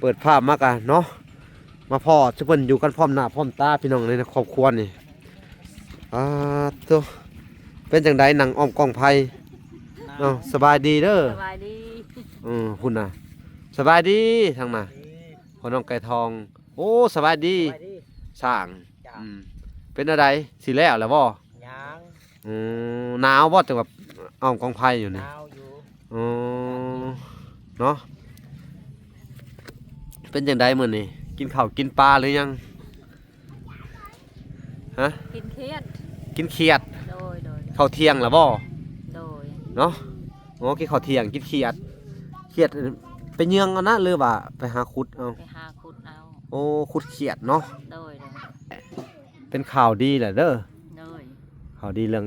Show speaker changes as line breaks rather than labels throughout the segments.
เปิดภาพมากอะเนาะมาพ่อทุกคนอยู่กันพร้อมหน้าพร้อมตาพี่น้องในครอบครัวนี่ตัวเป็นจังไดหนังอ้อมกองไผ่เนาะสบายดีเด้อ
สบายดี
พุ่นน่ะสบายดีทางน่ะพ่อน้องไก่ทองโอ้สบายดีสร้างเป็นอะไรสิแล้วบ่
ยัง
หนาวบ่จังแบบอ้อมกองไผ่อยู่นี่
หนาวอยู่
เนาะเป็นจังไดมื้อนี้กินข้าวกินปลาหรือยังฮะ
กินเครียด
กินเขียด
โดย
ข้าวเที่ยงล่ะบ่
โดย
เนาะโอ้กินข้าวเที่ยงกินเขียดไปเยืองเอานะหรือว่าไปหาขุดเอา
ไปหาขุดเอา
โอ้ขุดเขียดเนาะ
โดย
เป็นข่าวดีแหละเด้อ
โดย
ข่าวดีเรื่อง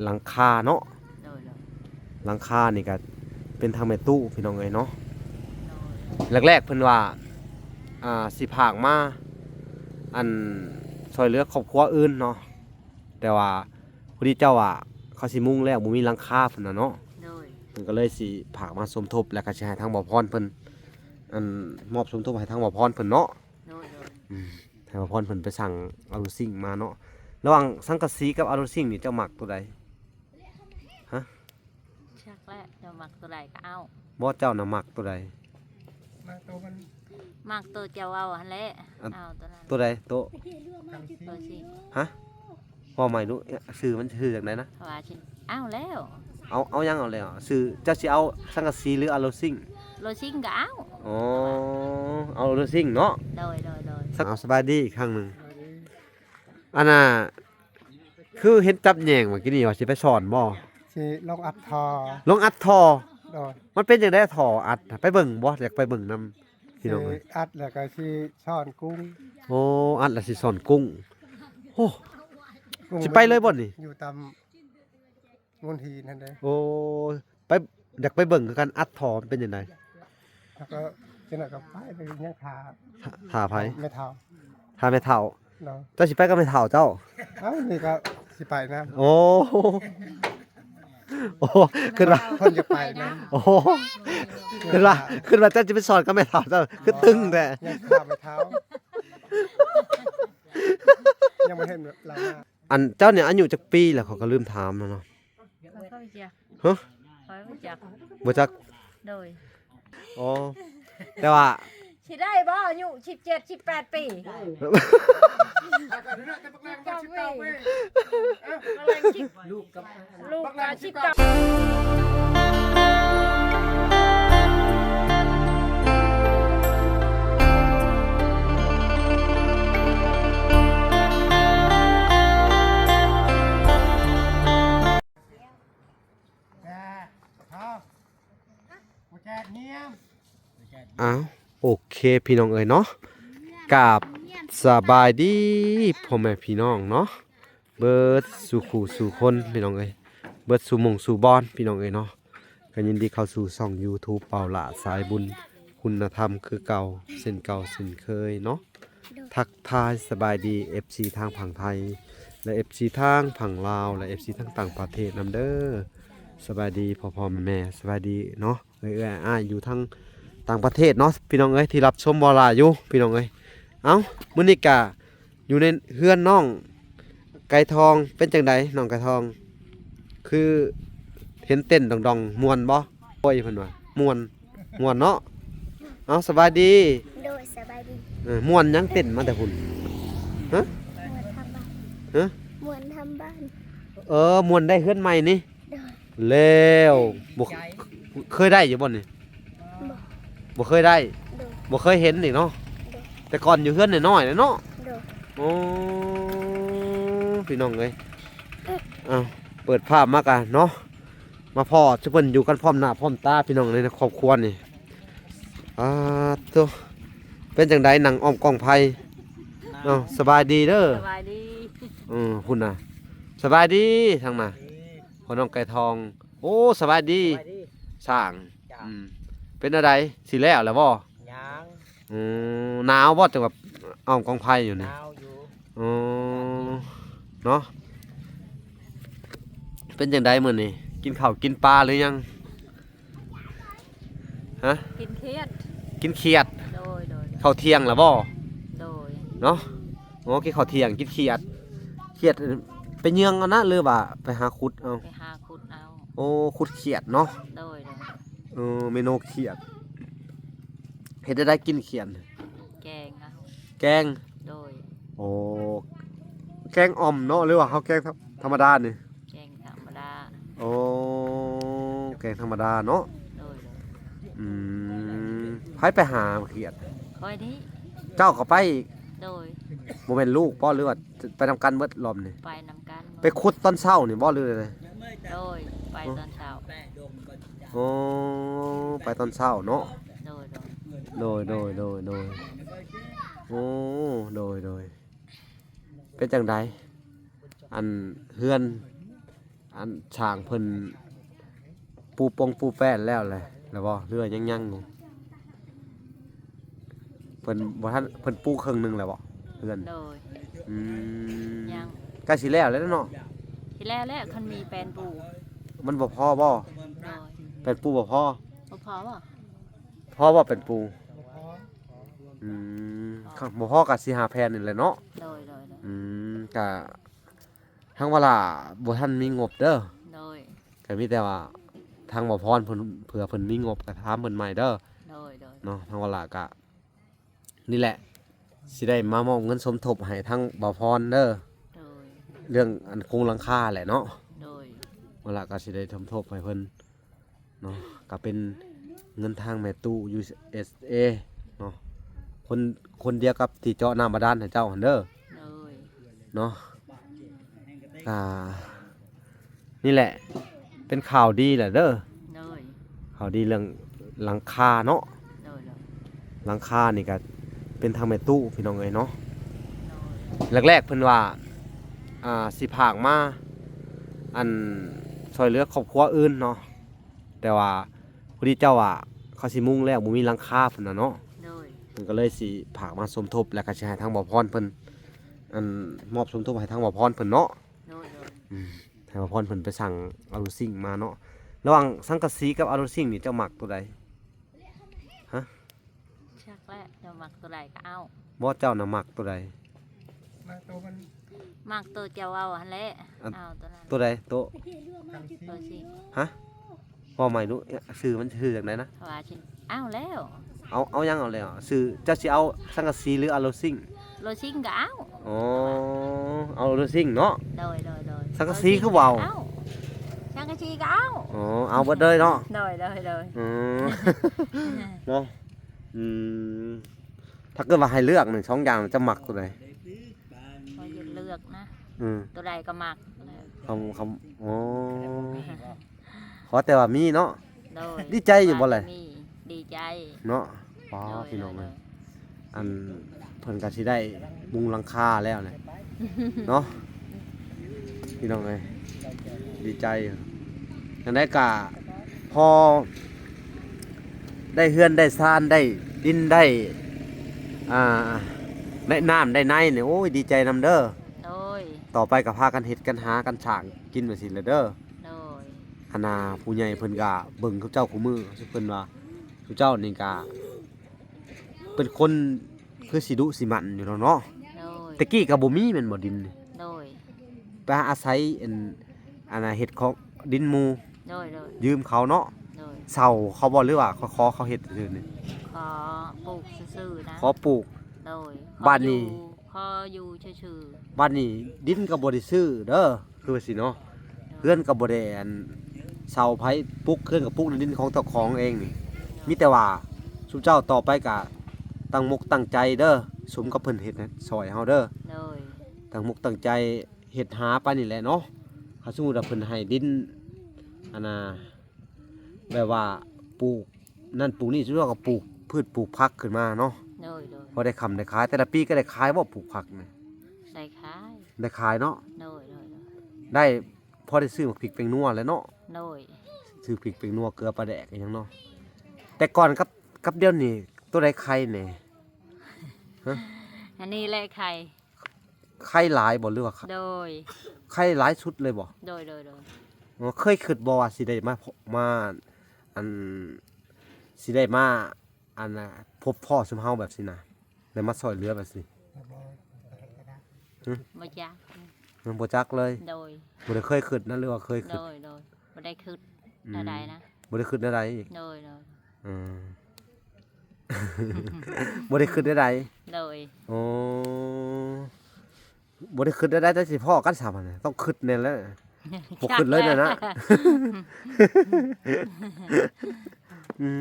หลังคาเนาะ
โดย
หลังคานี่ก็เป็นทางแม่ตู้พี่น้องเอ้ยเนาะแรกๆเพิ่นว่าสิผากมาอันช่วยเหลือครอบครัวอื่นเนาะแต่ว่าพอดีเจ้าว่าเขาสิมุ่งแล้วบ่มีหลังคาเพิ่นน่ะเนาะเพิ่นก็เลยสิผากมาสมทบแล้วก็สิให้ทางบ่อพรเพิ่นอันมอบสมทบให้ทางบ่อพรเพิ่นเนาะให้บ่อพรเพิ่นไปสั่งอะลูซิ่งมาเนาะระหว่างสังกะสีกับอะลูซิ่งนี่เจ้ามักตัวใดฮะ
ชักแล้วเจ้ามักตัวใดก็เอา
บ่เจ้าน่ะมักตัวใด
มักตัวเจ้าเอาหั่นแหละเอาตัวนั้น
ตัวใดตัว
สิ
ฮะว่าใหม่ดูชื่อมันชื่อจากไหนนะ
ว่าชิเอาแล้ว
เอายังเอาแล้วชื่อเจ้าสิเอาสังกะสีหรืออะลูซิ่ง
โลซิ่งก็เอา
เอาโลซิ่งเนาะ
โดย
เอาสบายดีอีกครั้งนึงอันน่ะคือเห็นจับแยงเมื่อกี้นี่ว่าสิไปสอนบ่
สิลงอัดทอ
มันเป็นจังได๋ทออัดไปเบิ่งบ่อยากไปเบิ่งนำพี่น้องเอ้ย
อัดแล้วก็สิช้อนกุ้ง
อัดแล้วสิสอนกุ้งโอ้สิไปเลยบ่นี่
อยู่ตามมณฑีนั่นเด้
ไปอยากไปเบิ่งกันอัดทอมันเป็นจังได๋
แล้วก็จังได๋ก็ไปยัง
ท่าไผ
ไม่เฒ่า
ท่าไม่เฒ่าเจ้าสิไปกับไม่เฒ่าเจ้า
นี่ก็สิไปนำ
ขึ้นว่า
เพิ่นจะไปนะ
ขึ้นว่าเจ้าจะไปสอนกับไม่เฒ่าเจ้าคือตึงแต่
ยังข้าไม่เฒ่ายังบ่เห็นเรา
อันเจ้าเนี่ยอายุจักปีแล้วเขาก็ลืมถามแล้วเนาะฮะบ่จัก
โดย
แต่ว่า
สิได้บ่อายุ17 18ปีลูกกับ
โอเคพี่น้องเอ๋ยเนาะกับสบายดีพ่อแม่พี่น้องเนาะเบิดสู่ขู่สู่คนพี่น้องเอ๋ยเบิดสู่หม่องสู่บอนพี่น้องเอ๋ยเนาะก็ยินดีเข้าสู่ช่อง YouTube เป่าละสายบุญคุณธรรมคือเก่าเส้นเก่าเส้นเคยเนาะทักทายสบายดี FC ทางฝั่งไทยและ FC ทางฝั่งลาวและ FC ทางต่างประเทศนำเด้อสบายดีพ่อแม่สบายดีเนาะเอ้ยอ้ายอยู่ทางต่างประเทศเนาะพี่น้องเอ้ยที่รับชมบอลาอยู่พี่น้องเอ้ยมื้อนี้กะอยู่ในเฮือนน้องไก่ทองเป็นจังไดน้องไก่ทองคือเห็นเต้นดองๆม่วนบ่โอ้ยเพิ่นว่าม่วนเนาะสบายดี
โดยสบายดี
ม่วนยังเต้นมาแต่พุ่นฮะ
ม่วนทำบ้าน
ม่วนได้เฮือนใหม่นี่แล้วบ่เคยได้อยู่บ่นี่บ่เคยได้บ่เคยเห็นนี่เนาะแต่ก่อนอยู่เฮือนน้อยๆเนาะพี่น้องเอ้ยเปิดภาพมากอะเนาะมาพ่อทุกคนอยู่กันพร้อมหน้าพร้อมตาพี่น้องในครอบครัวนี่ตัวเป็นจังไดหนังอ้อมกองไผ่สบายดีเด้อ
สบายดี
พุ่นน่ะสบายดีทางน่ะพ่อน้องไก่ทองโอ้สบายดีสร้างเป็นอะไรสิแล้วบ่
ยัง
หนาวบ่จังแบบอ้อมกองไผ่อยู่นี่
หนาวอยู่
เนาะเป็นจังไดมื้อนี้กินข้าวกินปลาหรือยังฮะ
กินเครียด
กินเขียด
โดย
ข้าวเที่ยงแล้วบ่
โดย
เนาะอ๋อกินข้าวเที่ยงกินเขียดไปเยืองเอานะหรือว่าไปหาขุดเอา
ไปหาขุดเอา
โอ้ขุดเขียดเนาะ
โดย
เมนูเขียดเฮ็ดได้กินเขียด
แกงเอา
แกง
โดย
โอ้แกงอ่อมเนาะหรือว่าเฮาแกงธรรมดานี่
แกงธรรมดา
โอ้แกงธรรมดาเนาะ
โดย
อืมไปหาเขียด
คอยนี้
เจ้าก็ไปอีก
โดย
บ่แม่นลูกบ่หรือว่าไปทำกันเบิดรอบนี่
ไปนำกัน
ไปขุดตอนเช้านี่บ่หรืออะไร
โดยไปตอนเช้า
โอ้ไปตอนเช้าเนาะ
โดย
โดยโอ้โดยเป็นจังไดอันเฮือนอันช่างเพิ่นปูแป้นแล้วแหละแล้วบ่เรือยังอยู่เพิ่นบ่ทันเพิ่นปูครึ่งหนึงแล้วบ่เฮือน
โดย
อืม
ยัง
ใกล้สิแล้วเนาะ
ที่แรกคันมีแปลนปู
มันบ่พอบ่
โดย
เป็นปูบ่พอ
บ่พอบ่
พอบ่เป็นปูอืมครับบ่พอก็สิหาแผ่นนี่แหละเนาะ
โดย
อืมก็ทางเวลาบ่ทันมีงบเด้อ
โดย
ก็มีแต่ว่าทางบ่พรเพิ่นเผื่อเพิ่นมีงบก็ถามเพิ่นใหม่เด้อ
โดย
เนาะทางเวลาก็นี่แหละสิได้มามอบเงินสมทบให้ทางบ่พรเด้อ
โดย
เรื่องอันคงหลังคาแหละเนาะ
โดย
เวลาก็สิได้สมทบให้เพิ่นเนาะก็เป็นเงินทางแม่ตู้ USA เนาะคนเดียวกับที่เจาะน้ำบาดาลให้เจ้าหั่นเด้อ
โดย
เนาะนี่แหละเป็นข่าวดีแหละเด้อ
โดย
ข่าวดีเรื่องหลังคาเนาะ
โดย
หลังคานี่ก็เป็นทางแม่ตู้พี่น้องเอ้ยเนาะแรกๆเพิ่นว่าสิผากมาอันช่วยเหลือครอบครัวอื่นเนาะแต่ว่าพอดีเจ้าว่าเขาสิมุ่งแล้วบ่มีหลังคาพุ่นน่ะเนาะ
โดย
เพิ่นก็เลยสิผากมาสมทบแล้วก็สิให้ทางบ่พรเพิ่นอันมอบสมทบให้ทางบ่พรเพิ่นเนาะ
โดย
ให้บ่พรเพิ่นไปสั่งอะลูซิ่งมาเนาะระหว่างสังกะสีกับอะลูซิ่งนี่เจ้ามักตัวใด
ชักแล้วจะมักตัวใดก็เอา
บ่เจ้าน่ะมักตัวใด
มาโตมัน
มักตัวเจ้าเอาหั่นแหละ
อัน
เอาตัวนั้น
ตัวใดโตะ
กันซี
ตัวสิ
ฮะบ่ใหม่ดูชื่อมันชื่อจากไหนนะ
ว่าชินเอาแล้ว
เอายังเอาเลยอ่ะชื่อเจ้าสิเอาสังกะสีหรืออะลูซิ่ง
โลชิงก็เอา
อ๋อเอาอะลูซิ่งเนาะ
โดย
สังกะสีคือเว้า
เอาสังกะสีก็เอา
อ๋อเอาเบิดเลยเนาะ
โดย
อืม เนาะอืมถ้าเกิดว่าให้เลือกหนึ่งสองอย่างจะมักตัวใด
พอจะเลือกนะ
อืม
ตัวใดก็มัก
คำอ๋อขอแต่ว่ามีเนาะ
โดย
ดีใจอยู่บ่เลย
มีดีใจ
เนาะป้า
โดย
พี่น้องเลยอันเพิ่นก็สิได้มุงหลังคาแล้วเนี่ยเนาะพี่น้องเลยดีใจอย่างได้กะพอได้เฮือนได้ซานได้ดินได้ได้น้ำได้ในเนี่ยโอ้ยดีใจนำเด้อ
โดย
ต่อไปก็พากันเฮ็ดกันหากันฉางกินไปสิละเด้อ
โดย
คณะผู้ใหญ่เพิ่นก็เบิ่งเขาเจ้าคู่มือเพิ่นว่าเขาเจ้านี่ก็เป็นคนคือสิดุสิมันอยู่แล้วเนาะ
โดย
ตะกี้ก็บ่มีแม่นบ่ดินนี่
โดย
ไปอาศัยอันน่ะเฮ็ดของดินหมู่
โดย
ยืมเขาเนาะ
โดย
เซาเขาบ่หรือว่าขอเขาเฮ็ดซื่อๆนี่
ขอปลูกซื่อๆนะ
ขอปลูก
โดย
บ้านนี้
ขออยู่ชื่อ
บ้านนี้ดินก็บ่ได้ซื้อเด้อคือว่าสิเนาะเพื่อนก็บ่ได้อันเซาไผปลูกเพื่อนก็ปลูกในดินของเจ้าของเองนี่มีแต่ว่าสุเจ้าต่อไปก็ตั้งมกตั้งใจเด้อสมกับเพิ่นเฮ็ดนะซอยเฮาเด้อ
โดย
ตั้งมกตั้งใจเฮ็ดหาไปนี่แหละเนาะถ้าสมมุติว่าเพิ่นให้ดินอันน่ะแบบว่าปลูกนั่นปลูกนี่สุเจ้าก็ปลูกพืชปลูกผักขึ้นมาเนาะ
โดย
พอได้คำได้ขายแต่ละปีก็ได้ขายบ่ปลูกผักนี่
ใส่ขาย
ได้ขายเนาะ
โดย
ได้พอได้ซื้อหมักพริกเป็นนัวแล้วเนาะ
โดย
ซื้อพริกเป็นนัวเกลือปลาแดกอหยังเนาะแต่ก่อนกับเดี๋ยวนี้ตัวใดไข่แหน่
อันนี้แหละไข่
ไข่หลายบ่หรือว่า
โดย
ไข่หลายชุดเลยบ่
โดย
อ๋อเคยคิดบ่ว่าสิได้มาอันสิได้มาอันน่ะพบพ่อซุมเฮาแบบสินะ ได้มาซอยเหลือแบบสิ
แต่บ่ก็ได้
บ่จัก
มันบ่จักเลย
โดย
บ่ได้เคยคิดนะหรือว่าเคยคิ
โด
ด
ยบ่ได้คิด
อืม
ใดๆนะ
บ่ได้คิดใดอีก
โดย
อืม บ่ได้คิดใด
โดย
อ๋อบ่ได้คิดได้แต่สิพ่อกันซะบัดนี้ต้องคิดแน่แล้วบ่คิดเลยน่ะนะ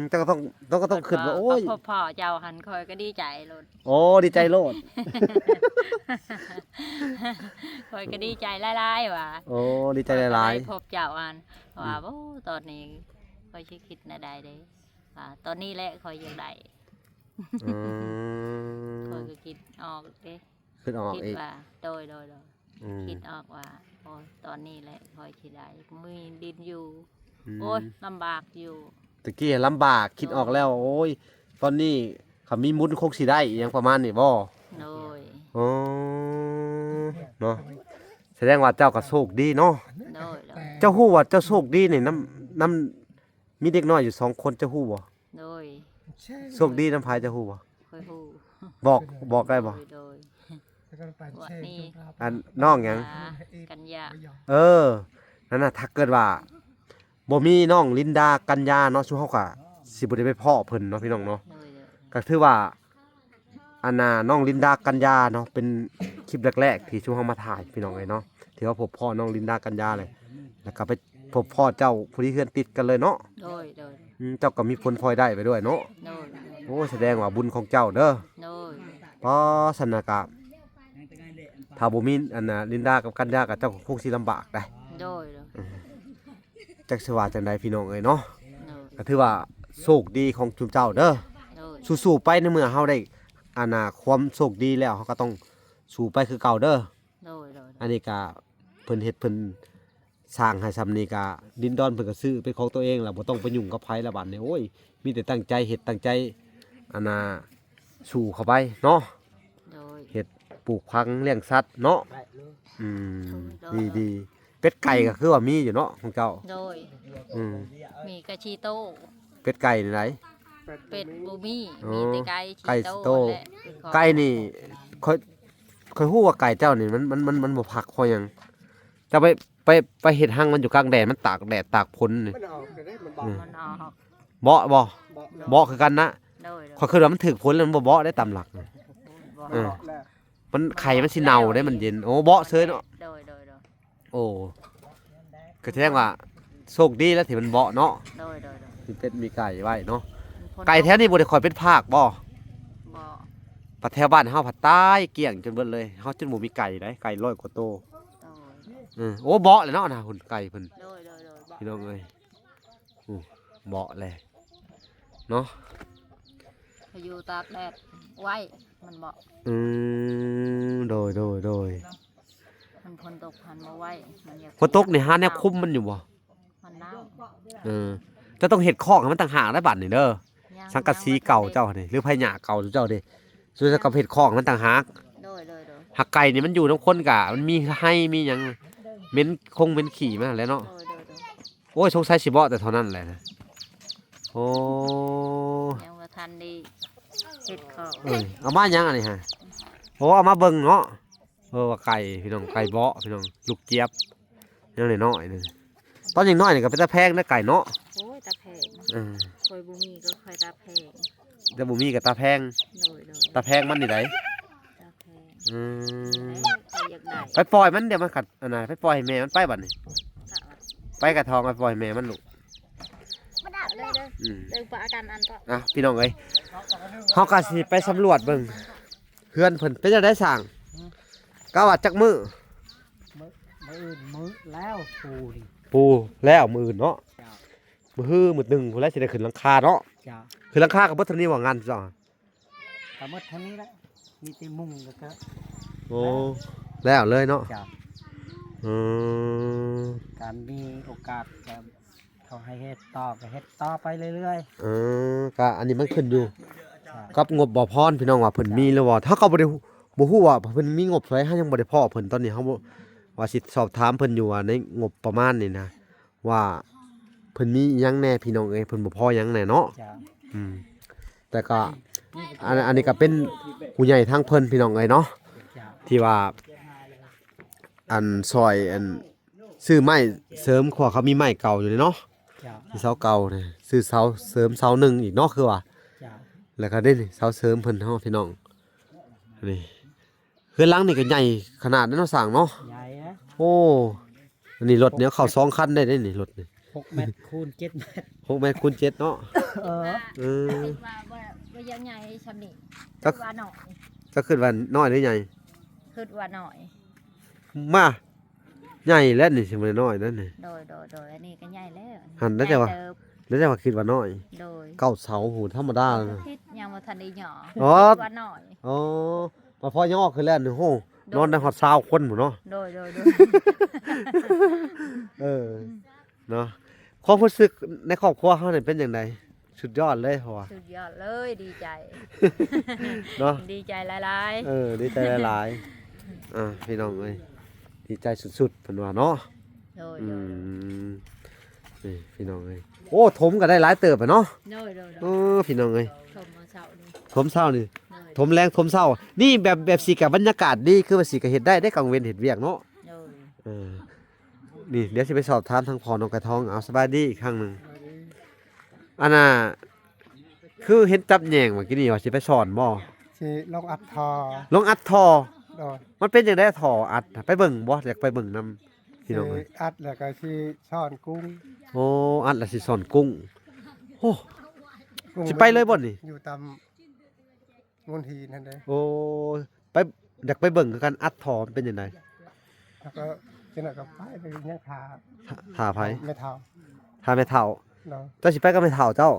แต่ก็ต้องคิดว่าโอ้ย
พ่อเจ้าหันคอยก็ดีใจโลด
โอ้ดีใจโลด
คอยก็ดีใจหลายๆว่ะ
โอ้ดีใจหลาย
พบเจ้าอันว่าโอ้ตอนนี้คอยสิคิดน่ะได้เด้ว่าตอนนี้แหละคอยอยากได้
ๆอืม
คอยก็คิดออกเด้
คิดออก
คิด
อีก
ว่าโดย
อืม
คิดออกว่าโอ้ยตอนนี้แหละคอยสิได้มีดินอยู่
ม
โอ้ยลำบากอยู่
ตะกี้ลำบากคิดออกแล้ว โอ้ย ตอนนี้เขามีมุนคงสิได้อหยังประมาณนี้บ่
โดย
อ๋อเนาะแสดงว่าเจ้าก็โชคดีเนาะ
โดย
เจ้าฮู้ว่าเจ้าโชคดีนี่น้ำมีเด็กน้อยอยู่2คนเจ้าฮู้บ่
โดย
ใช่
โชคดีน้ำพายเจ้าฮู้บ่
คอยฮู้
บอกได้บ่
โดย
แล้วก็ไปเช่จุฬา
อันน้องหยัง
กันยา
เออ นั่นน่ะถ้าเกิดว่าบ่มีน้องลินดากัญญาเนาะชุเฮาก็สิบ่ได้ไปพ้อเพิ่นเนาะพี่น้องเนาะ
โดย
ก็ถือว่าอันน่ะน้องลินดากัญญาเนาะเป็นคลิปแรกๆที่ชุเฮามาถ่ายพี่น้องเอ้ยเนาะที่ว่าพบพ่อน้องลินดากัญญาเลยแล้วก็ไปพบพ่อเจ้าผู้ที่เฮือนติดกันเลยเนาะ
โดย
เจ้าก็มีผลพลอยได้ไปด้วยเนาะ
โดย
โอ้แสดงว่าบุญของเจ้าเด้อ
โดย
เพราะสนากะถ้าบ่มีอันน่ะลินดากับกัญญาก็เจ้าก็คงสิลำบากได้
โดย
จักสิว่าจังใดพี่น้องเอ้ยเนาะ
โดย
ก็ถือว่าโชคดีของจุมเจ้าเด้อ
โดย
สู้ๆไปในเมื่อเฮาได้อันน่ะความโชคดีแล้วเฮาก็ต้องสู้ไปคือเก่าเด้อ
โดย
อันนี้ก็เพิ่นเฮ็ดเพิ่นสร้างให้ซำนี้ก็ดินดอนเพิ่นก็ซื้อเป็นของตัวเองแล้วบ่ต้องไปยุ่งกับไผละบัดนี้โอ้ยมีแต่ตั้งใจเฮ็ดตั้งใจอันน่ะสู้เข้าไปเนาะ
โดย
เฮ็ดปลูกพังเลี้ยงสัตว์เนาะอืมดีๆเป็ดไก่ก็คือว่ามีอยู่เนาะของเจ้า
โดย
อืม
มีกระชีโต้
เป็ดไก่นี่ไหน
เป็ดบูมี
อ๋อ
มีแต่ไก่
ไก่
ชี
โต้
โต้และเป็ดของ
ไก่นี่ค่อยฮู้ว่าไก่เจ้านี่มันบ่พักเพราะหยังจะไปเฮ็ดหังมันอยู่กลางแดดมันตากแดดตากฝนนี่
มันออกก็ได้มันบอก
มันออก
เบาะบ่
บอก
เบาะคือกันนะ
โดย
ข้อยคิดว่ามันถึกฝนแล้วมันบ่เบาะได้ตามหลัก
บ่
เออ
บอกแล้ว
มันไข่มันสิเน่าได้มันเย็นโอ้เบาะเซยเนาะ
โดย
โอ้ก็แสดงว่าโชคดีแล้วที่มันเบาะเนาะ
โดย
มีเป็ดมีไก่ไว้เนาะ
คน
ไก่แท้นี่บ่ได้ค่อยเป็นภาคบ่
บ่
ปะแถวบ้านเฮาผัดตายเกลี้ยงจนเบิดเลยเฮาจนบ่มีไก่ได้ไก่100กว่าโตว
โดย
โอ้เบาะเลยเนาะนะหุ่นไก่เพิ่น
โดยบ่
พี่น้องเอ้ยอู้เบาะเลยเนาะ
อยู่ตากแดดไว้มันบ่
โดย
มันฝนตกหันมาไว้มันอยาก
ฝนตกนี่หาแนวคุมมันอยู่บ่
มันหนาว
จะต้องเฮ็ดคอกให้มันต่างหากได้บัดนี่เด้อ
ยัง
สังกะสีเก่าเจ้านี่หรือไผหญ้าเก่าเจ้าเด้ส่วนจะกับเฮ็ดคอกให้มันต่างหาก
โดย
หักไก่นี่มันอยู่นำคนกะมันมีให้มีหยังเหม็นคงเหม็นขี้มาแหล้วเนาะ
โดย
โอ้ยสงสัยสิบ่แต่เท่านั้นแหละนะโอ้
ยังว่าทันดีเฮ็ดข้าว
เอามาหยังอันนี้ฮะโอ้เอามาเบิ่งเนาะว่าไก่พี่น้องไก่เบาะพี่น้องลูกเจี๊ยบยังน้อยๆนึงตอนยังน้อยนี่ก็เป็นตาแพงนะไก่เนาะ
โอ้ยตาแพง
อืม
คอยบ่มีก็คอยตาแพง
แต่บ่มีก็ตาแพง
โดย
ตาแพงมันนี่ได
ตาแพง
อืม
ใครอยากได้
ไปปล่อยมันเดี๋ยวมันกัดอันน่ะไปปล่อยให้แม่มันไปบัดนี้ไปกระทองไปปล่อยให้แม่มันลูก
มาดับเลยเด้อ
อืม
เดินประกันอันก็
อ่ะพี่น้องเอ้ยเฮาก็สิไปสำรวจเบิ่งเพื่อนเพิ่นเป็นจังได๋สร้างกะว่าจักมื้อ
มื้อแล้วปูนี่
ปูแล้วมื้ออื่นเนาะมื้อฮื้อมื้อหนึงพุ่นแล้วสิได้ขึ้นหลังคาเนาะ
จ้า
ขึ้นหลังคาก็บ่ทันนี้ว่างานจ้ะ
แต่หมดเท่านี้ละมีแต่มุงแล้วก็
โอ้แล้วเลยเนาะ
จ้า
อืม
การมีโอกาสจะเขาให้เฮ็ดต่อก็เฮ็ดต่อไปเรื่อย
ก็อันนี้มันขึ้นอยู่
ๆจ้า
กับงบบ่พรพี่น้องว่าเพิ่นมีหรือว่าถ้าเขาบ่ได้บ่ฮู้ว่าเพิ่นมีงบเท่าไหร่เฮายังบ่ได้พ้อเพิ่นตอนนี้เฮาบ่ว่าสิสอบถามเพิ่นอยู่ว่าในงบประมาณนี่นะว่าเพิ่นมีอิหยังแหน่พี่น้องเอ้ยเพิ่นบ่พอหยังแหน่เนาะ
จ้า
อืมแต่ก็ อันนี้ก็เป็นผู้ใหญ่ทางเพิ่นพี่น้องเอ้ยเนาะ
เจ้า
ที่ว่าอันซอยอันซื้อไม้เสริมขวาเขามีไม้เก่าอยู่เลยเนาะ
เจ้า
ที่เสาเก่าเนี่ยซื้อเสาเสริมเสาหนึ่งอีกเนาะคือว่า
เจ้า
แล้วก็ได้นี่เสาเสริมเพิ่นเฮาพี่น้องนี่เฮือนหลังนี่ก็ใหญ่ขนาดนั้นเนาะสร้างเนาะ
ใหญ่นะ
โอ้อันนี้รถเนี่ยเข้า2คันได้นี่รถนี่
6 เมตรคูณ 7 เมตร
6 เมตรคูณ7เนาะ
เออ
เออ
คิดว่ายังไงชำนี่
ก็
คิดว่าหน่อย
ก็ขึ้นว่าน้อยหรือใหญ่
คิดว่าหน่อย
มาใหญ่แล้วนี่สิบ่ได้น้อยนั่นนี่
โดยอันนี้ก็ใหญ่แล้ว
หันแล้วแต่ว่า
ใหญ่เติบ
แล้วจะว่าคิดว่าน้อย
โดย
เก้าเสาโหธรรมดาเลยนะ
คิดยังบ่ทันได้หย่อ
อ๋อ
คิดว่าหน่อย
อ๋อมาพอย่อขึ้นแล้วนี่โหนอนได้ฮอด20คนหมดเนาะ
โดย
เออเนาะความรู้สึกในครอบครัวเขาเนี่ยเป็นอย่างไรสุดยอดเลยเพราะว่า
สุดยอดเลยดีใจ
เนาะ
ดีใจหลาย
เออดีใจหลายๆพี่น้องเอ้ยดีใจสุดๆเพิ่นว่าเนาะ
ๆโดย
อืมนี่พี่น้องเอ้ยโอ้ถมก็ได้หลายเติบอะเนาะ
โดย
เออพี่น้องเอ้ย
ชมมาเช้านี้
ถมเช้านี่
โดย
ถมแรงถมเช้านี่แบบสิกับบรรยากาศดีคือว่าสิก็เฮ็ดได้กลางเว้นเฮ็ดเวียกเนาะ
โดย
เออนี่เดี๋ยวสิไปสอบถามทางพ่อน้องกระทองเอาสบายดีอีกครั้งหนึงอันน่ะคือเห็นจับแยงเมื่อกี้นี่ว่าสิไปสอนบ่
สิลงอัดทอ
ลงอัดทอ
โดย
มันเป็นจังได๋ทออัดน่ะไปเบิ่งบ่อยากไปเบิ่งนํพี่น้องเอ้ย
อัดแล้วก็สิช้อนกุ้ง
โอ้อัดแล้วสิสอนกุ้งโอ้
กุ้ง
สิไปเลยบ่นี่
อยู่ตามมณฑีนั่นเด้
โอ้ไปอยากไปเบิ่งคือกันอัดทอมันเป็นจังได๋
แล้วก็จังได๋ก็ไปยังขา
ท่าไผ
ไม่เท่า
ท่าแม่เฒ่า
เนาะ
เจ้าสิไปกับแม่เฒ่าเจ้า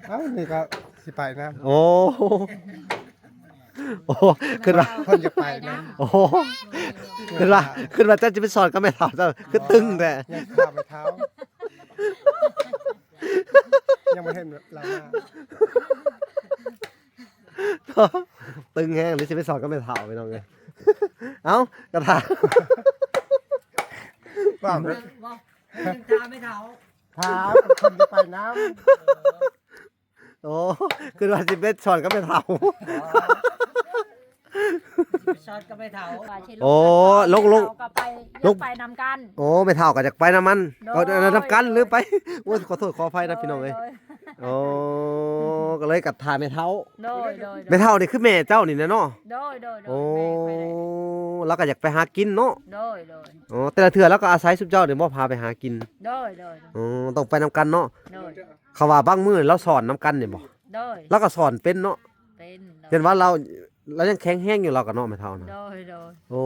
เอ้านี่ก็สิไปนะ
โอ้โอ้ขึ้นว่า
เพิ่นจะไปนะ
โอ้ขึ้นว่าเจ้าจะไปสอนกับแม่เฒ่าเจ้าคือตึงแต่
ยังขาไม่เท้า ยังไม่เห็นเราหน้า
ตึงแฮงหรือสิไปสอนกับแม่เฒ่าไปน้องเอ้ยเอ้ากระถา
ว่า
ตาไม่เท่า
เท้าเพิ่นจะไปน้
โอ้ขึ้นว่าสิไปสอนกับแม่เฒ่า
ช็อตก็ไม่เท่า
ว่าสิ
โอ้ลง
ก็ไป
ลง
ไปนำกัน
โอ้ไม่เท่ากับจากไปน้ำมัน
โดย
เอาน้ำกันหรือไปโอ้ยขอโทษขออภัยนะพี่น้องเอ้ยโอ้ก็เลยกัดทาไม่เท่า
โดย
ไม่เท่านี่คือแม่เจ้านี่นะเนาะ
โดย
โอ้
ไปเลย
แล้วก็อยากไปหากินเนาะ
โดย
อ๋อแต่ละเทื่อแล้วก็อาศัยสุดเจ้าเดี๋ยวบ่พาไปหากิน
โดย
อ๋อต้องไปนำกันเนาะ
โดย
เขาว่าบางมื้อเราสอนนำกันเนี่ยบ่
โดย
แล้วก็สอนเป็นเนาะ
เป็น
เห็นว่าเรายังแข็งแรงอยู่เราก็เนาะไม่เท่านะ
โดย
โอ้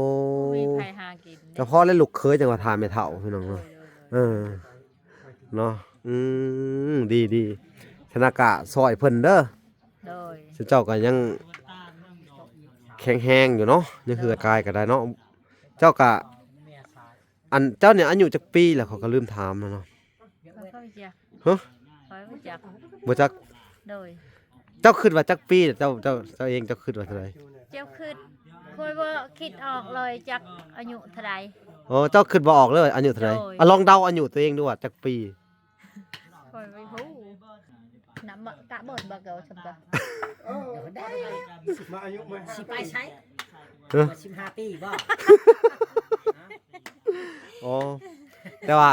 มีใครหากิน
แต่พอเล่นลูกเคยจังว่าทาไม่เท่าพี่น้อง
โด
เนาะ
ย
เออเนาะดีธนากะซอยเพิ่นเด้อ
โดย
สุเจ้าก็ยังแข็งแรงอยู่เนาะยังคือกายก็ได้เนาะเจ้าก็อันเจ้าเนี่ยอายุจักปีแล้วเขาก็ลืมถามแล้วเนาะ
ค่อยๆจัก
ฮะ
ค่อยๆจัก
บ่จัก
โดย
เจ้าคิดว่าจักปีเจ้าเองเจ้าคิดว่าเท่าไหร่
เจ้าคิดค่อยว่าคิดออกเลยจักอายุเท่าใด
อ๋อเจ้าคิดบ่ออกเลยว่าอายุเท่าไหร่
โอ้ย
อ่ะลองเดาอายุตัวเองดูว่าจักปี
ค่อยไม่รู้น้ำมะกะเบิดบ่เก่าชมบ่
ำมาอายุมา
สิไปใช้
เออ
15 ปีบ่
อ๋อแต่ว่า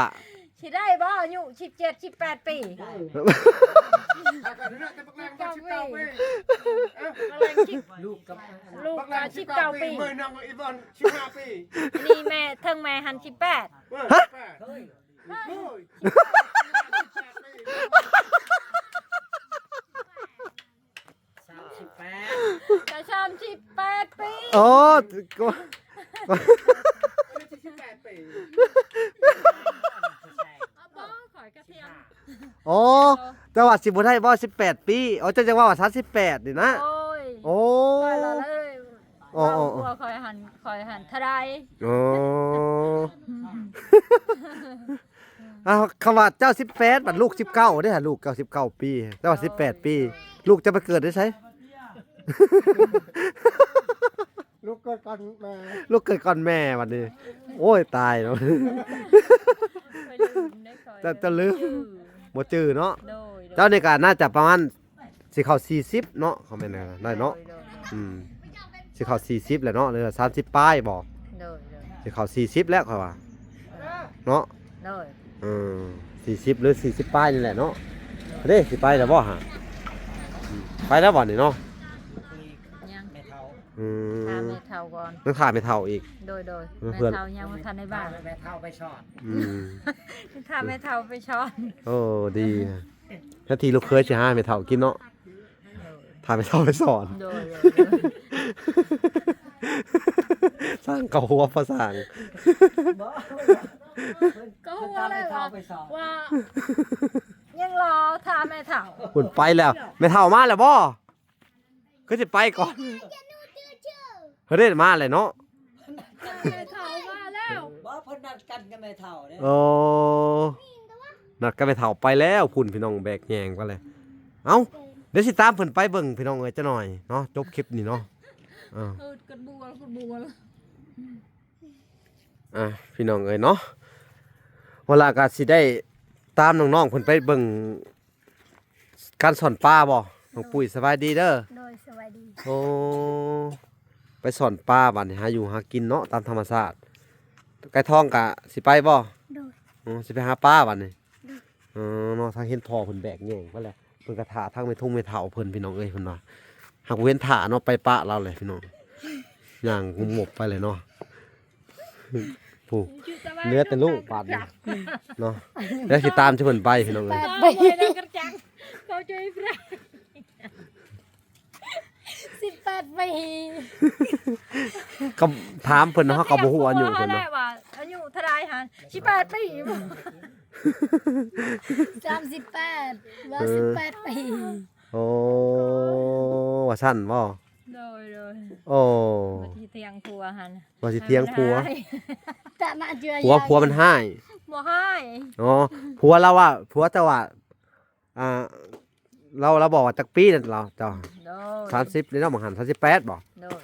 สิได้บ่อายุ17 18ปีเก้าปีกำลังคิด
ลูกกับ
ลูกก็19ปี
มือนางอีบอน15 ปี
นี่แม่เทั้งแม่หัน18
ฮะ
เฮ้ย 38
จะ38ปี
อ๋อก็
18 ปี
เอาบ่ขอยกระเทียม
อ๋อแต่ว่าสิบ่ได้บ่18ปีอ๋อเจ้าจะว่า38นี่นะ
โอ้ย
โอ้
คอยละเลย
โอ้
ว่า
โอ้
กลัวคอยหันเท่าใด
อ๋ออ้าวคำว่าเจ้า18บัดลูก19เด้อลูกเจ้า19ปีเจ้า18ปี ลูกจะไปเกิดได้ไส
ลูกเกิดก่อนมา
ลูกเกิดก่อนแม่บัดนี้ โอ้ยตายเนาะ
คอยลืมได้คอย
จะลืม
ชื่อ
บ่จื้อเนาะ
โดย
เจ้านี่ก็น่าจะประมาณ สิเข้า40เนาะเขาแม่นได้เนาะ
โดย
อืมสิเข้า40แล้วเนาะเหลือ30ปลายบ่
โดย
สิเข้า40แล้วค่อยว่าเนาะ
โดย
40หรือ40ปลายนี่แหละเนาะเด้สิไปแล้วบ่ฮะไปแล้วบ่นี่เนาะ
ยัง
ไม่เท่า
อืม
ถามแม่เฒ่าก่อน
ต้องถ่ายไม่เท่าอีก
โดย
เพื่
แม่
อน
เฒ่ายังบ่ทันในบ้าน
ไม่เท่าไปชอด
อืม
ถ้าแม่เฒ่าไปช้อน
โอ้ดีนะถ้าทีลูกเคยสิหาไม่เท่ากินเนาะถ่ายไม่เท่าไปสอน
โดย
สร้างเก่าหัวภาษา
ก็ว่าอะไรวะว่ายังรอถามแม่เฒ่า
คุณไปแล้วไม่เท่ามาแล้วบ่ก็จะไปก่อนเฮ้ยมาเลยเนาะ
แม่เฒ่ามาแล้ว
ว่าเพิ่นนัดกันก็ไม่เท่าเนี่ย
โอ้นัดกันไปเท่าไปแล้วพุ่นพี่น้องแบกแยงไปเลยเอ้าเดี๋ยวสิตามเพิ่นไปเบิ่งพี่น้องเอ้ยจะหน่อยเนาะจบคลิปนี่เนาะ
กันบัวแล้ว
พี่น้องเอ้ยเนาะเวลาก็สิได้ตามน้องๆเพิ่นไปเบิ่งการสอนปลาบ่น้องปุ้ยสบายดีเด้อ
โดยสวัสดี
โอ้ไปสอนปลาบัดนี้หาอยู่หากินเนาะตามธรรมชาติไก่ทองกะสิไปบ่
โดย
สิไปหาปลาบัดนี้เนาะทางเห็นพ่อเพิ่นแบกแยงไปแหละเพิ่นกระถาทางไม่ทุ่งไม่เฒ่าเพิ่นพี่น้องเอ้ยเพิ่นว่าหากเว้นถาเนาะไปปะเราเลยพี่น้องย่างงุมหมบไปเลยเนาะผู้เนื้อแต่ลูกปาดนี่เนาะเดี๋ยวสิตามที่เพิ่นไปพี่น้องเอ้ย
ไปเลยกระจังเขาช่วยพระ
18 ปี
ก็ถามเพิ่นเนาะเขาก็บ่ฮู้อายุเพิ่นเนาะ
ว่าอายุเท่าไรฮะ18 ปี
38ว่า18 ปี
โอ้ว่าซั่นบ่
โดย
โอ้
ที่เตียงผัวหัน
ว่าสิเถียงผัว
แต่มาเจอ
ผัวมันให้
บ่ให้
อ๋อผัวเราว่าผัวแต่ว่าเราบอกว่าจักปีนั่นเราเจ้า
โดย
30นี่เนาะบ่หัน38บ่
โดย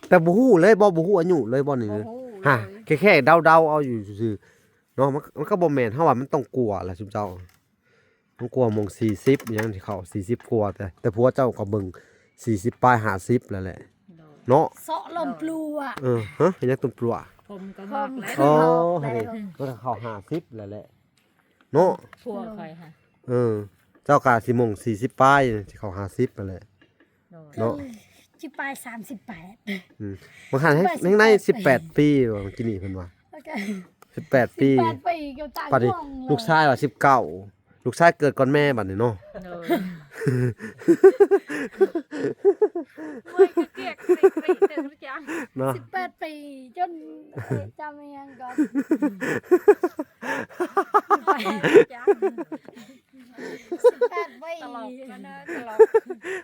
แต่บ่ฮู้เลยบ่ฮู้อายุเลยบ่นี่
โอ้
เลย
โห
ฮะแค่เดาๆเอาอยู่ซื่อๆเนาะมันก็บ่แม่นเฮาว่ามันต้องกลัวแหละซุมเจ้าต้องกลัวมง40ยังที่เขา40กว่าแต่ผัวเจ้าก็เบิ่ง40ปลาย50แล้วแหละเนาะ
เสาะลมปลัว
ฮะเห็นยังตุ่มปลัว
ผมก็บอกแล้ว
อ๋อเฮ้ยมันก็เข้า50แล้วแหละเนาะ
ผัวใครฮะ
เจ้ากาสิมง40ปลายสิเข้า50นั่นแหละ
โดย
เนาะ
จิไป38
บางครั้งให้ใน18ปีว่าเมื่อกี้นี่เพิ่นว่า
โอเค
18ปี
8 ปีก็ตาย
ปัดนี้ลูกชายว่า19ลูกชายเกิดก่อนแม่บัดนี้เนาะ
โดยไม่เกียกสิเต็มจัง
เนาะ
18 ปีจนจำยังก่อน
จัง
18 ปี
ตลกกันนะตลก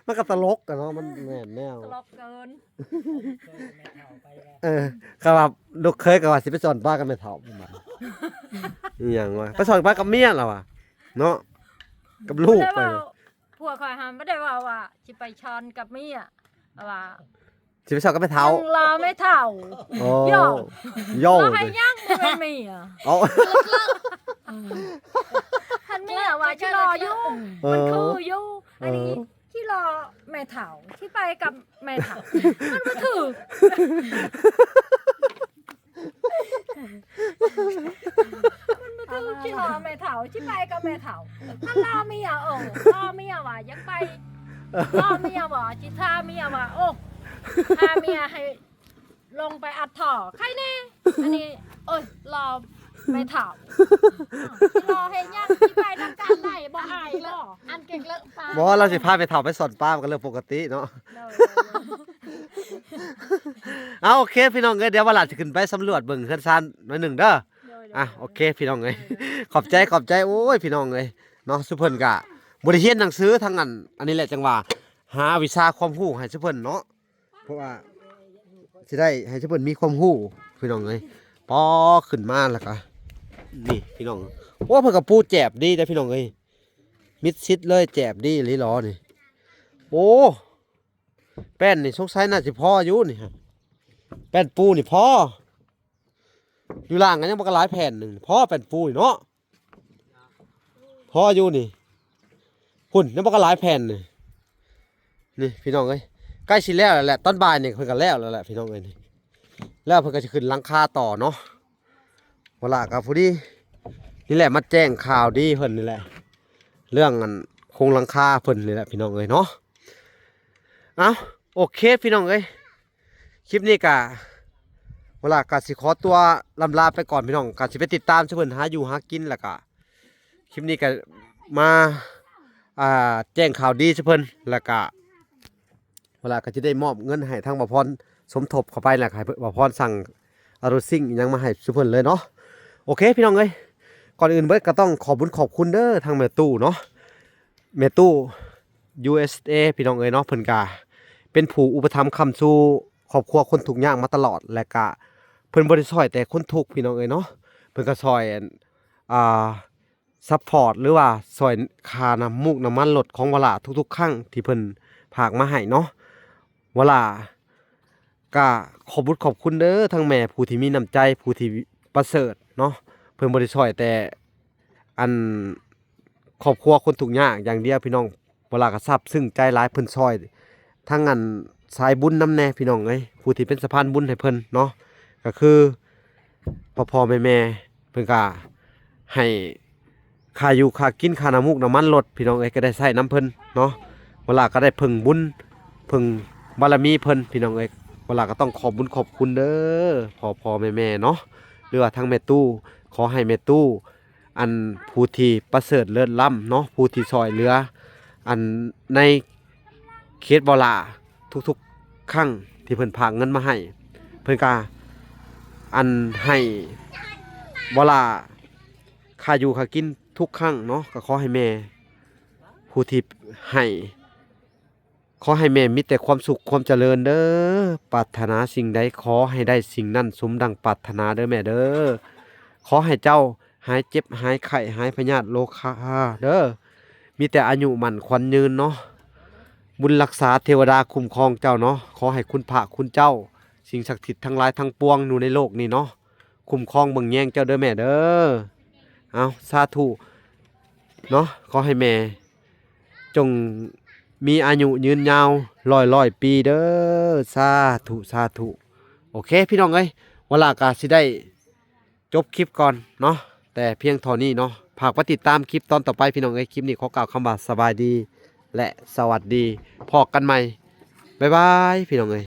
มันก็ตลกกันเนาะมันแม่นแนว
ตลกเกิน
ไม่เท่าไปแล้ว
ก็ว่าลูกเคยก็ว่าสิไปสอนป้ากันไม่เฒ่าประมาณอีหยังวะไปสอนป้ากับเมียล่ะวะเนาะกับลูกไป
ผัวคอยหาไม่ได้ว่าสิไปชอนกับเมียว่า
สิไปสอนกับไม่เฒ่า
ยังรอไม่เท่า
โอ้
ย่อ
โย่
รอให้ยังไม่มีอ่ะ
เอา
ท่านเมียว่าที่รออยู่มันคืออยู่อันนี้ที่รอแม่เฒ่าที่ไปกับแม่เฒ่ามันมาถือที่รอแม่เฒ่าที่ไปกับแม่เฒ่าถ้ารอเมียรอเมียว่ายังไปรอเมียว่าจิท่าเมียว่าโอ้พาเมียให้ลงไปอัดถ่อใครแน่อันนี้โอ้ยรอแม่เฒ่ารอให้ยังที่ไปนำกันได้บ่อายหรอ
อันเก่งเลอะปลา
บ่ว่าเราสิพาไปเฒ่าไปสอนป้ามันก็เรื่องปกติเนาะเอาโอเคพี่น้องเอ้ยเดี๋ยววันหลังจะขึ้นไปสำรวจเบิ่งเฮือนซานหน่อยหนึงเด้อโอเคพี่น้องเอ้ยขอบใจโอ้ยพี่น้องเอ้ยเนาะซุเพิ่นก็บ่ได้เรียนหนังสือทั้งอันนี้แหละจังว่าหาวิชาความรู้ให้ซุเพิ่นเนาะเพราะว่าสิได้ให้ซุเพิ่นมีความรู้พี่น้องเอ้ยพอขึ้นมาแล้วก็นี่พี่น้องโอ้เพิ่นก็ปูแจบดีเด้อพี่น้องเอ้ยมิดชิดเลยแจบดีอีหลีหรอนี่โอ้แป้นนี่สงสัยน่าสิพออยู่นี่ฮะแป้นปูนี่พออยู่ล่างกันยังบ่ก็หลายแผ่นหนึงพอแป้นปูนี่เนาะพออยู่นี่หุ่นยังบ่ก็หลายแผ่นนี่ นี่พี่น้องเอ้ยใกล้สิแล้วแหละตอนบ่ายนี่เพิ่นก็แล้วแหละพี่น้องเอ้ยนี่แล้วเพิ่นก็จะขึ้นหลังคาต่อเนาะเวลากับพอดีนี่แหละมาแจ้งข่าวดีเพิ่นนี่แหละเรื่องอันโครงหลังคาเพิ่นนี่แหละพี่น้องเอ้ยเนาะเอาโอเคพี่น้องเอ้ยคลิปนี้ก็เวลาก็สิขอตัวลำลาไปก่อนพี่น้องก็สิไปติดตามเพิ่นหาอยู่หากินแล้วก็คลิปนี้ก็มาแจ้งข่าวดีเพิ่นแล้วก็เวลาก็จะได้มอบเงินให้ทางบ่พรสมทบเข้าไปแล้วให้บ่พรสั่งอารซิ่งอิหยังมาให้เพิ่นเลยเนาะโอเคพี่น้องเอ้ยก่อนอื่นเบิดก็ต้องขอบคุณเด้อทางแม่ตู้เนาะแม่ตู้ USA พี่น้องเอ้ยเนาะเพิ่นก็เป็นผู้อุปถัมภ์ค้ำสู่ครอบครัวคนทุกข์ยากมาตลอดและก็เพิ่นบ่ได้ช่วยแต่คนทุกข์พี่น้องเอ้ยเนาะเพิ่นก็ช่วยซัพพอร์ตหรือว่าช่วยค่าน้ำมูกน้ำมันรถของวลาทุกๆครั้งที่เพิ่นฝากมาให้เนาะวลาก็ขอบคุณเด้อทั้งแม่ผู้ที่มีน้ำใจผู้ที่ประเสริฐเนาะเพิ่นบ่ได้ช่วยแต่อันครอบครัวคนทุกข์ยากอย่างเดียวพี่น้องเวลาก็ซาบซึ้งใจหลายเพิ่นช่วยทั้งอันสายบุญนำแน่พี่น้องเอ้ยผู้ที่เป็นสะพานบุญให้เพิ่นเนาะก็คือพ่อแม่เพิ่นก็ให้ค่าอยู่ค่ากินค่าน้ำมูกน้ำมันรถพี่น้องเอ้ยก็ได้ใช้น้ำเพิ่นเนาะเวลาก็ได้พึ่งบุญพึ่งบารมีเพิ่นพี่น้องเอ้ยเวลาก็ต้องขอบคุณเด้อพ่อแม่เนาะหรือว่าทางแม่ตู้ขอให้แม่ตู้อันผู้ที่ประเสริฐเลิศล้ำเนาะผู้ที่ช่วยเหลืออันในเคสบลาทุกๆครั้งที่เพิ่นพากเงินมาให้เพิ่นก็อันให้บลาค่าอยู่ค่ากินทุกครั้งเนาะก็ขอให้แม่ผู้ที่ให้ขอให้แม่มีแต่ความสุขความเจริญเด้อปรารถนาสิ่งใดขอให้ได้สิ่งนั้นสมดังปรารถนาเด้อแม่เด้อขอให้เจ้าหายเจ็บหายไข้หายพยาธิโรคาเด้อมีแต่อายุมั่นขวัญยืนเนาะบุญรักษาเทวดาคุ้มครองเจ้าเนาะขอให้คุณพระคุณเจ้าสิ่งศักดิ์สิทธิ์ทั้งหลายทั้งปวงอยู่ในโลกนี้เนาะคุ้มครองเบิ่งแยงเจ้าเด้อแม่เด้อเอาสาธุเนาะขอให้แม่จงมีอายุยืนยาวร้อยปีเด้อสาธุโอเคพี่น้องเอ้ยเวลากาสิได้จบคลิปก่อนเนาะแต่เพียงเท่านี้เนาะฝากไปติดตามคลิปตอนต่อไปพี่น้องเอ้ยคลิปนี้ขอกล่าวคำว่าสบายดีและสวัสดีพอกันใหม่บ๊ายบายพี่น้องเอ้ย